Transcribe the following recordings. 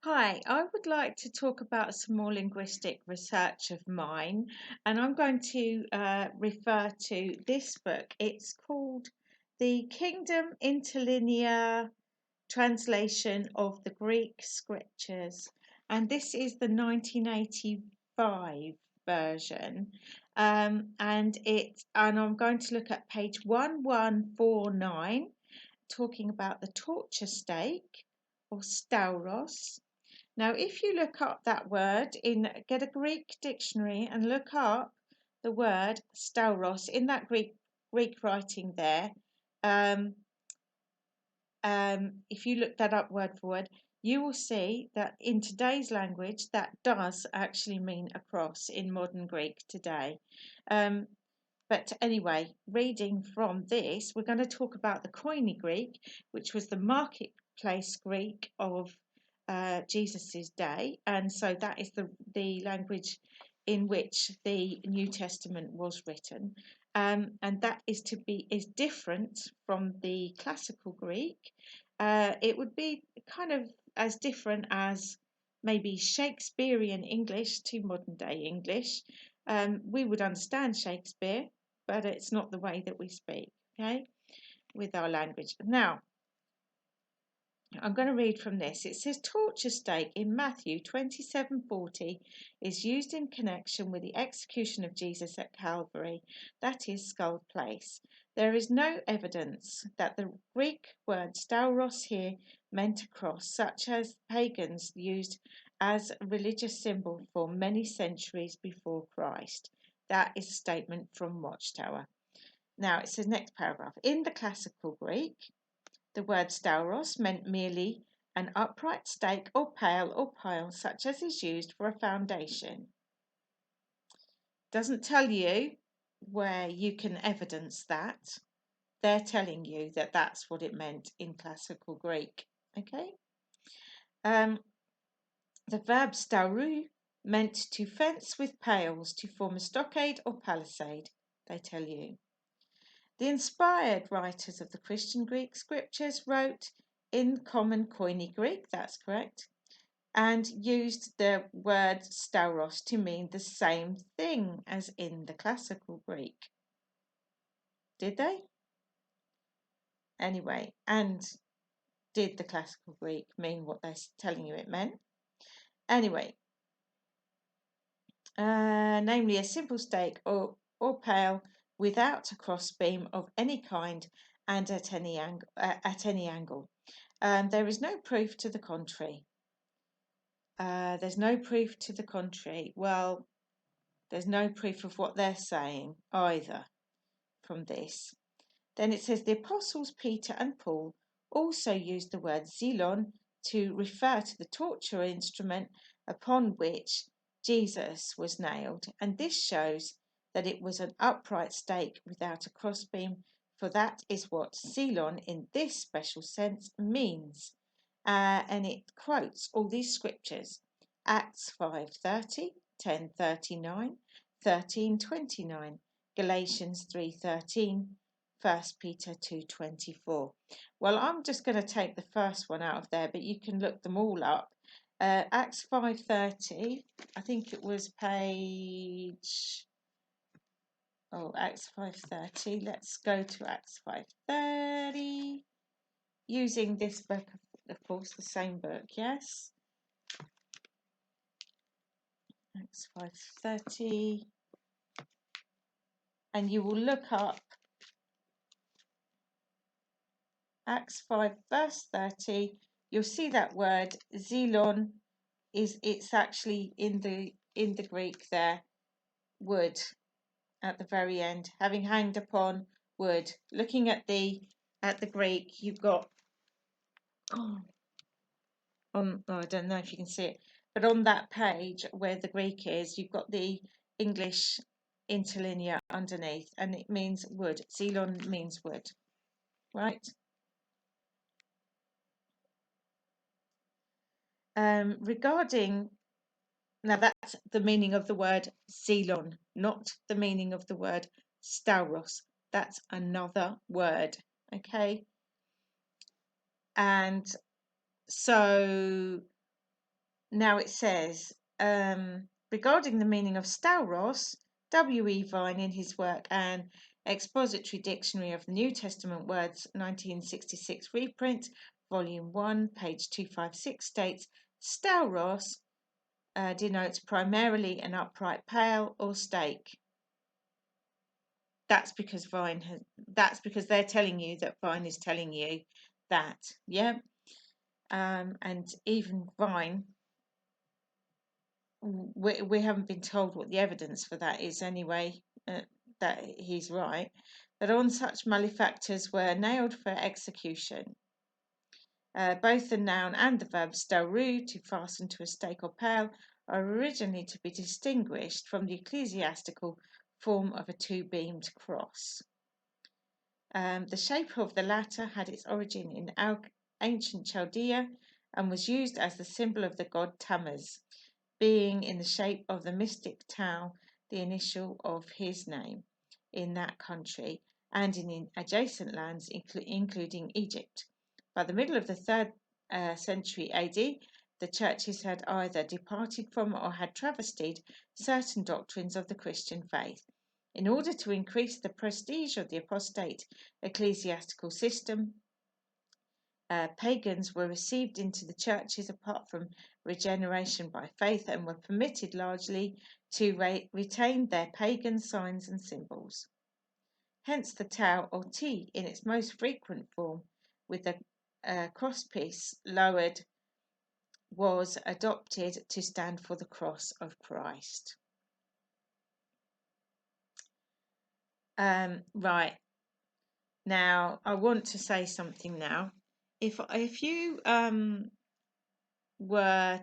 Hi, I would like to talk about some more linguistic research of mine, and I'm going to refer to this book. It's called The Kingdom Interlinear Translation of the Greek Scriptures, and this is the 1985 version. And I'm going to look at page 1149, talking about the torture stake or Stauros. Now, if you look up that word get a Greek dictionary and look up the word Stauros in that Greek writing there, um, if you look that up word for word, you will see that in today's language that does actually mean a cross in modern Greek today. Um, but anyway, reading from this, we're going to talk about the Koine Greek, which was the marketplace Greek of Jesus's day, and so that is the language in which the New Testament was written, and that is different from the classical Greek. It would be kind of as different as maybe Shakespearean English to modern day English. We would understand Shakespeare, but it's not the way that we speak, okay, with our language. Now, I'm going to read from this. It says torture stake in Matthew 27:40 is used in connection with the execution of Jesus at Calvary, that is, Skull Place. There is no evidence that the Greek word stauros here meant a cross, such as pagans used as a religious symbol for many centuries before Christ. That is a statement from Watchtower. Now it says next paragraph. In the classical Greek, the word stauros meant merely an upright stake or pile such as is used for a foundation. Doesn't tell you where you can evidence that. They're telling you that that's what it meant in classical Greek. Okay. The verb staurou meant to fence with pales to form a stockade or palisade. They tell you. The inspired writers of the Christian Greek scriptures wrote in common Koine Greek, that's correct, and used the word stauros to mean the same thing as in the classical Greek. Did they? Anyway, and did the classical Greek mean what they're telling you it meant? Anyway, namely a simple stake or pale without a crossbeam of any kind and at any angle. There is no proof to the contrary. There's no proof to the contrary. Well, there's no proof of what they're saying either from this. Then it says the apostles Peter and Paul also used the word Xylon to refer to the torture instrument upon which Jesus was nailed, and this shows that it was an upright stake without a crossbeam, for that is what Xylon in this special sense means. And it quotes all these scriptures: Acts 5:30, 10:39, 13:29, Galatians 3:13, 1 Peter 2:24. Well, I'm just going to take the first one out of there, but you can look them all up. Acts 5:30, I think it was page. Oh, Acts 5:30. Let's go to Acts 5:30. Using this book, of course, the same book, yes. Acts 5:30. And you will look up Acts 5 verse 30. You'll see that word Xylon it's actually in the Greek there, wood at the very end, having hanged upon wood. Looking at the Greek, you've got I don't know if you can see it, but on that page where the Greek is, you've got the English interlinear underneath, and it means wood. Xylon means wood, right? Regarding Now that's the meaning of the word Xylon, not the meaning of the word Stauros. That's another word, okay? And so Now it says, regarding the meaning of Stauros, W.E. Vine, in his work An Expository Dictionary of the New Testament Words, 1966 reprint, volume 1, page 256, states, Stauros denotes primarily an upright pale or stake. That's because they're telling you that Vine is telling you that, yeah. And even Vine, we haven't been told what the evidence for that is anyway, that he's right, that on such malefactors were nailed for execution. Both the noun and the verb stauru, to fasten to a stake or pale, are originally to be distinguished from the ecclesiastical form of a two-beamed cross. The shape of the latter had its origin in ancient Chaldea and was used as the symbol of the god Tammuz, being in the shape of the mystic Tau, the initial of his name, in that country and in adjacent lands, including Egypt. By the middle of the 3rd century AD, the churches had either departed from or had travestied certain doctrines of the Christian faith. In order to increase the prestige of the apostate ecclesiastical system, pagans were received into the churches apart from regeneration by faith and were permitted largely to retain their pagan signs and symbols. Hence the Tau or T in its most frequent form with the crosspiece lowered was adopted to stand for the cross of Christ. Right. Now, I want to say something now. If you were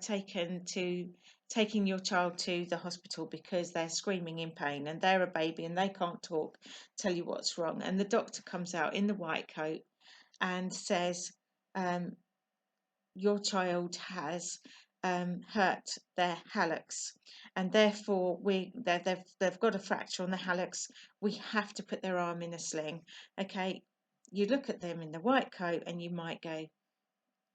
taking your child to the hospital because they're screaming in pain and they're a baby and they can't talk, tell you what's wrong, and the doctor comes out in the white coat and says, your child has hurt their hallux, and therefore they've got a fracture on the hallux. We have to put their arm in a sling. Okay, you look at them in the white coat and you might go,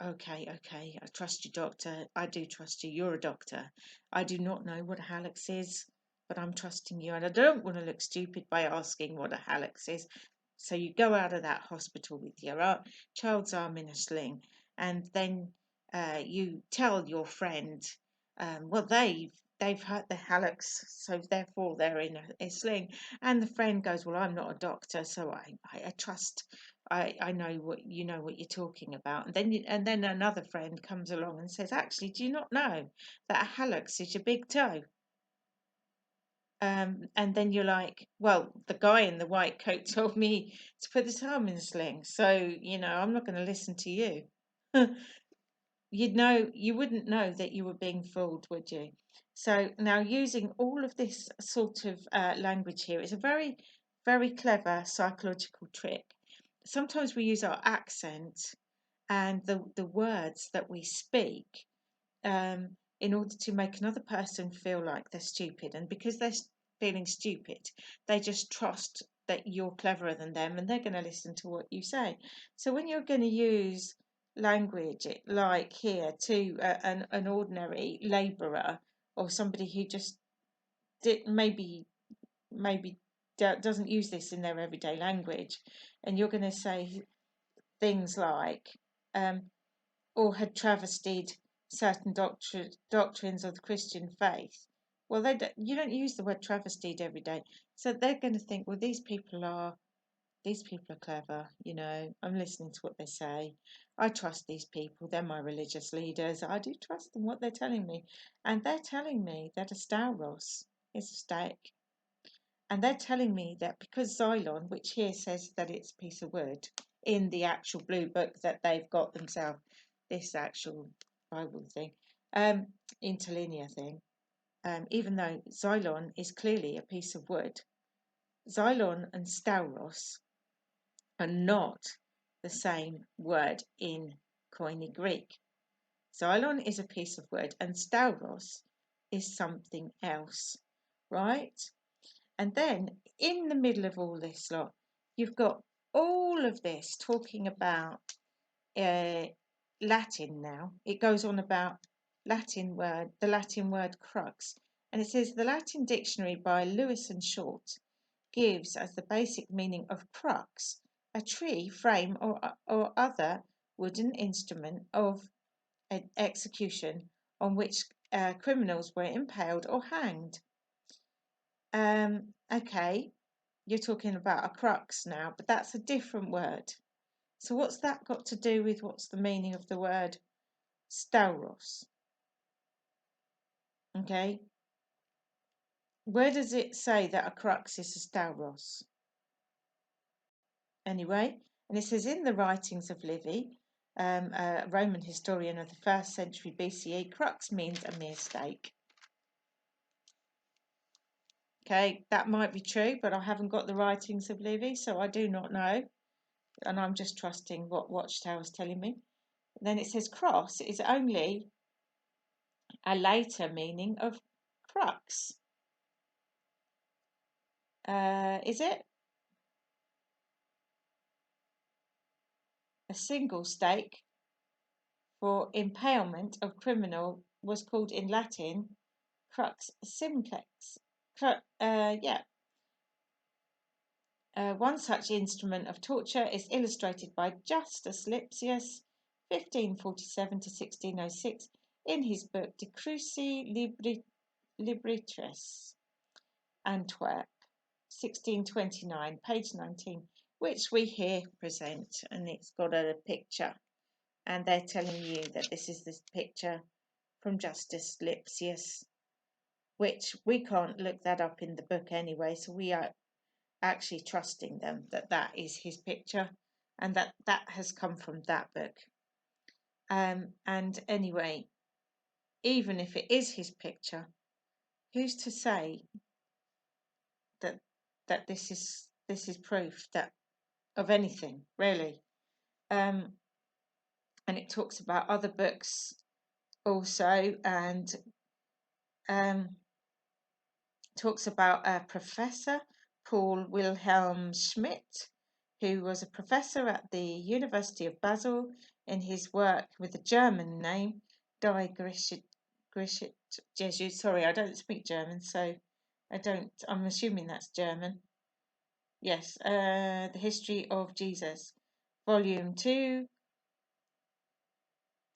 okay, I trust you, doctor. I do trust you. You're a doctor. I do not know what a hallux is, but I'm trusting you, and I don't want to look stupid by asking what a hallux is. So you go out of that hospital with your child's arm in a sling, and then you tell your friend, well, they've hurt the hallux, so therefore they're in a sling. And the friend goes, well, I'm not a doctor, so I trust. I know what you're talking about. And then another friend comes along and says, actually, do you not know that a hallux is your big toe? And then you're like, well, the guy in the white coat told me to put this arm in a sling, so I'm not going to listen to you. You wouldn't know that you were being fooled, would you? So now, using all of this sort of language here is a very, very clever psychological trick. Sometimes we use our accent and the words that we speak in order to make another person feel like they're stupid. And because they're feeling stupid, they just trust that you're cleverer than them and they're going to listen to what you say. So when you're going to use language like here to an ordinary labourer or somebody who just maybe doesn't use this in their everyday language, and you're going to say things like, or had travestied certain doctrines of the Christian faith. Well, you don't use the word travestied every day, so they're going to think, well, these people are clever. I'm listening to what they say. I trust these people. They're my religious leaders. I do trust them, what they're telling me, and they're telling me that a Stauros is a stake. And they're telling me that because Xylon, which here says that it's a piece of wood, in the actual blue book that they've got themselves, this actual Bible thing, Interlinear thing, even though Xylon is clearly a piece of wood, Xylon and Stauros are not the same word in Koine Greek. Xylon is a piece of wood and Stauros is something else, right? And then in the middle of all this lot, you've got all of this talking about Latin now. It goes on about the Latin word crux. And it says the Latin dictionary by Lewis and Short gives as the basic meaning of crux a tree, frame, or other wooden instrument of execution on which criminals were impaled or hanged. Okay, you're talking about a crux now, but that's a different word. So what's that got to do with what's the meaning of the word Stauros? Okay, where does it say that a crux is a Stauros? Anyway, and it says in the writings of Livy, a Roman historian of the 1st century BCE, crux means a mere stake. Okay, that might be true, but I haven't got the writings of Livy, so I do not know. And I'm just trusting what Watchtower's telling me. And then it says cross is only a later meaning of crux. Is it? A single stake for impalement of criminal was called in Latin Crux Simplex. Yeah. One such instrument of torture is illustrated by Justus Lipsius, 1547 to 1606, in his book De Cruci Libritris, Antwerp, 1629, page 19, which we here present, and it's got a picture, and they're telling you that this is this picture from Justus Lipsius, which we can't look that up in the book anyway, so we are actually trusting them that that is his picture and that that has come from that book. And anyway, even if it is his picture, who's to say that this is proof that of anything really? And it talks about other books also, and talks about a professor, Paul Wilhelm Schmidt, who was a professor at the University of Basel in his work with a German name, Die Grischet Jesu. Sorry, I don't speak German, so I'm assuming that's German. Yes, The History of Jesus, Volume 2,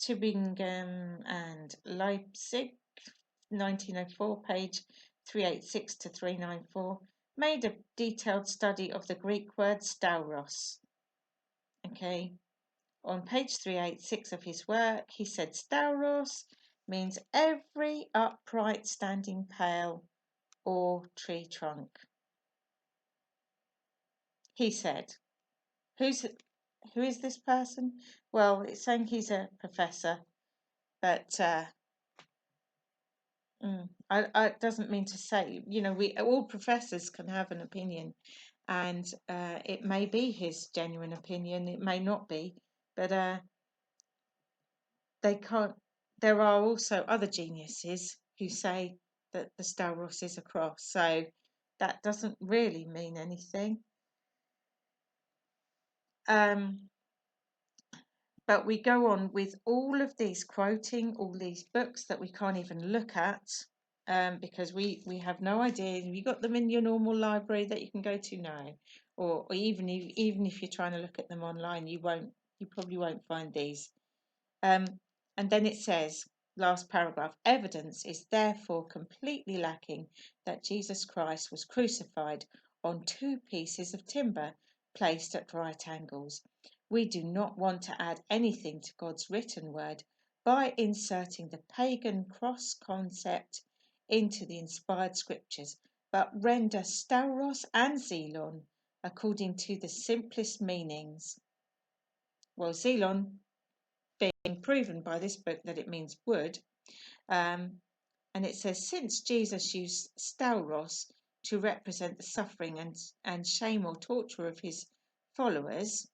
Tübingen and Leipzig, 1904, page 386 to 394, made a detailed study of the Greek word stauros. Okay, on page 386 of his work, he said stauros means every upright standing pale or tree trunk. He said, who is this person? Well, it's saying he's a professor, but it doesn't mean to say, we all professors can have an opinion, and it may be his genuine opinion, it may not be, but they can't. There are also other geniuses who say that the Stauros is a cross, so that doesn't really mean anything. But we go on with all of these, quoting all these books that we can't even look at, because we have no idea. Have you got them in your normal library that you can go to now? Or even if you're trying to look at them online, you probably won't find these. And then it says, last paragraph, evidence is therefore completely lacking that Jesus Christ was crucified on two pieces of timber placed at right angles. We do not want to add anything to God's written word by inserting the pagan cross concept into the inspired scriptures, but render Stauros and Xylon according to the simplest meanings. Well, Xylon being proven by this book that it means wood, and it says, since Jesus used Stauros to represent the suffering and shame or torture of his followers,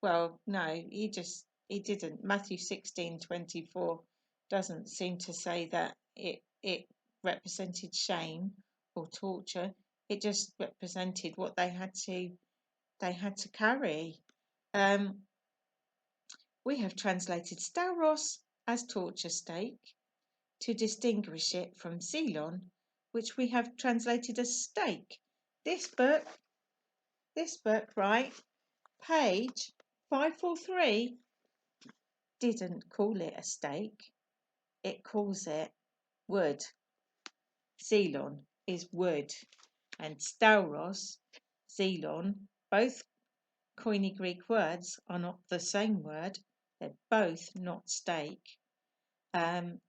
well, no, he didn't. Matthew 16:24 doesn't seem to say that it represented shame or torture. It just represented what they had to carry. We have translated Stauros as torture stake, to distinguish it from Xylon, which we have translated as steak. This book, right, page 543, didn't call it a steak. It calls it wood. Xylon is wood, and Stauros, Xylon, both Koine Greek words are not the same word. They're both not steak. The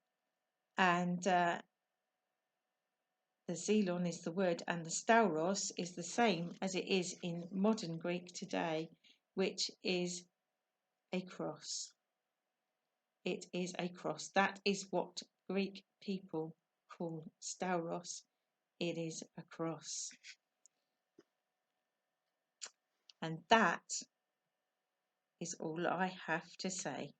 Xylon is the wood, and the Stauros is the same as it is in modern Greek today, which is a cross. It is a cross. That is what Greek people call Stauros. It is a cross. And that is all I have to say.